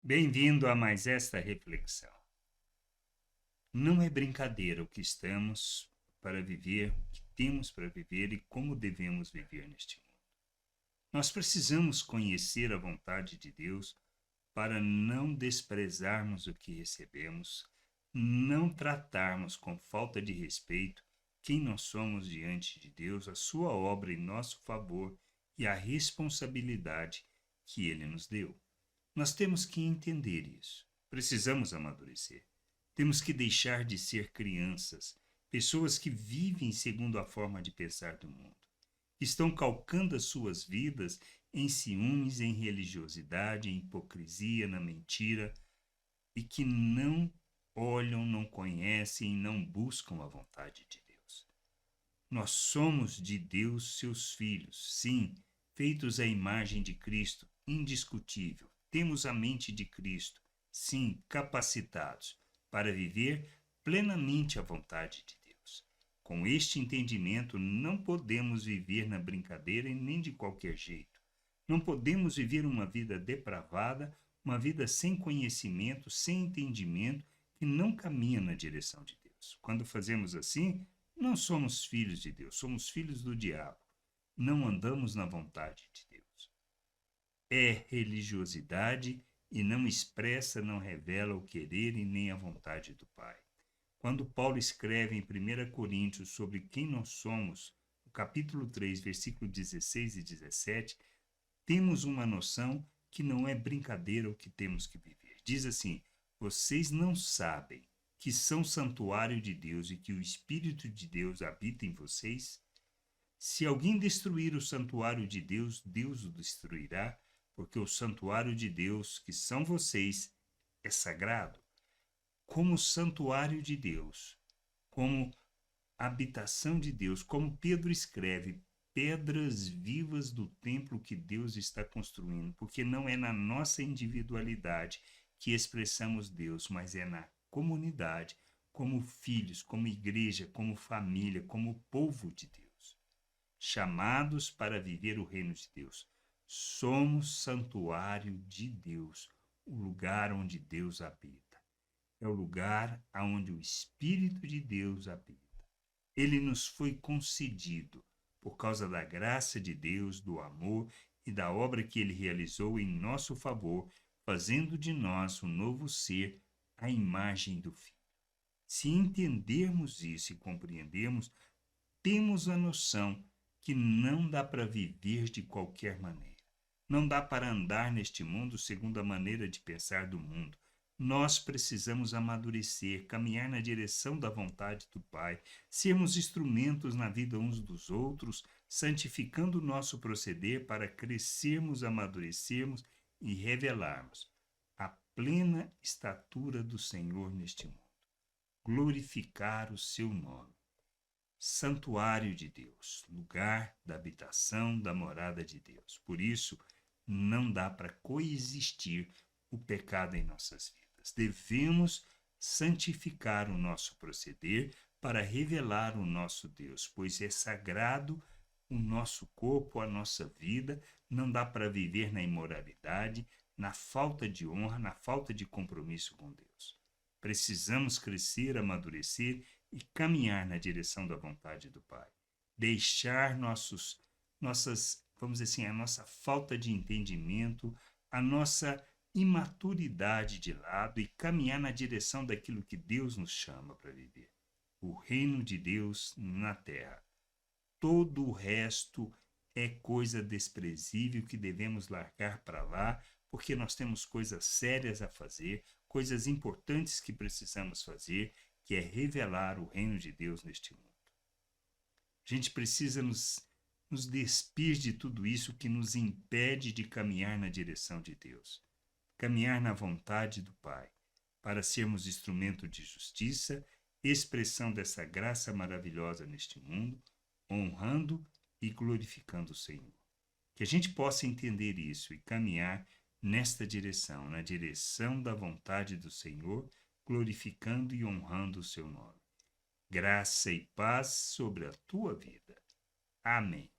Bem-vindo a mais esta reflexão. Não é brincadeira o que estamos para viver, o que temos para viver e como devemos viver neste mundo. Nós precisamos conhecer a vontade de Deus para não desprezarmos o que recebemos, não tratarmos com falta de respeito quem nós somos diante de Deus, a sua obra em nosso favor e a responsabilidade que Ele nos deu. Nós temos que entender isso. Precisamos amadurecer. Temos que deixar de ser crianças, pessoas que vivem segundo a forma de pensar do mundo, que estão calcando as suas vidas em ciúmes, em religiosidade, em hipocrisia, na mentira, e que não olham, não conhecem, não buscam a vontade de Deus. Nós somos de Deus seus filhos, sim, feitos à imagem de Cristo, indiscutível. Temos a mente de Cristo, sim, capacitados para viver plenamente a vontade de Deus. Com este entendimento, não podemos viver na brincadeira e nem de qualquer jeito. Não podemos viver uma vida depravada, uma vida sem conhecimento, sem entendimento, que não caminha na direção de Deus. Quando fazemos assim, não somos filhos de Deus, somos filhos do diabo. Não andamos na vontade de Deus. É religiosidade e não expressa, não revela o querer e nem a vontade do Pai. Quando Paulo escreve em 1 Coríntios sobre quem nós somos, no capítulo 3, versículos 16 e 17, temos uma noção que não é brincadeira o que temos que viver. Diz assim: vocês não sabem que são santuário de Deus e que o Espírito de Deus habita em vocês? Se alguém destruir o santuário de Deus, Deus o destruirá, porque o santuário de Deus, que são vocês, é sagrado. Como santuário de Deus, como habitação de Deus, como Pedro escreve, pedras vivas do templo que Deus está construindo, porque não é na nossa individualidade que expressamos Deus, mas é na comunidade, como filhos, como igreja, como família, como povo de Deus, chamados para viver o reino de Deus. Somos santuário de Deus, o lugar onde Deus habita. É o lugar onde o Espírito de Deus habita. Ele nos foi concedido por causa da graça de Deus, do amor e da obra que ele realizou em nosso favor, fazendo de nós um novo ser, à imagem do Filho. Se entendermos isso e compreendermos, temos a noção que não dá para viver de qualquer maneira. Não dá para andar neste mundo segundo a maneira de pensar do mundo. Nós precisamos amadurecer, caminhar na direção da vontade do Pai, sermos instrumentos na vida uns dos outros, santificando o nosso proceder para crescermos, amadurecermos e revelarmos a plena estatura do Senhor neste mundo. Glorificar o seu nome. Santuário de Deus, lugar da habitação da morada de Deus. Por isso, não dá para coexistir o pecado em nossas vidas. Devemos santificar o nosso proceder para revelar o nosso Deus, pois é sagrado o nosso corpo, a nossa vida. Não dá para viver na imoralidade, na falta de honra, na falta de compromisso com Deus. Precisamos crescer, amadurecer e caminhar na direção da vontade do Pai. Deixar nossas, vamos dizer assim, a nossa falta de entendimento, a nossa imaturidade de lado e caminhar na direção daquilo que Deus nos chama para viver. O reino de Deus na terra. Todo o resto é coisa desprezível que devemos largar para lá, porque nós temos coisas sérias a fazer, coisas importantes que precisamos fazer, que é revelar o reino de Deus neste mundo. A gente precisa nos despir de tudo isso que nos impede de caminhar na direção de Deus, caminhar na vontade do Pai, para sermos instrumento de justiça, expressão dessa graça maravilhosa neste mundo, honrando e glorificando o Senhor. Que a gente possa entender isso e caminhar nesta direção, na direção da vontade do Senhor, glorificando e honrando o seu nome. Graça e paz sobre a tua vida. Amém.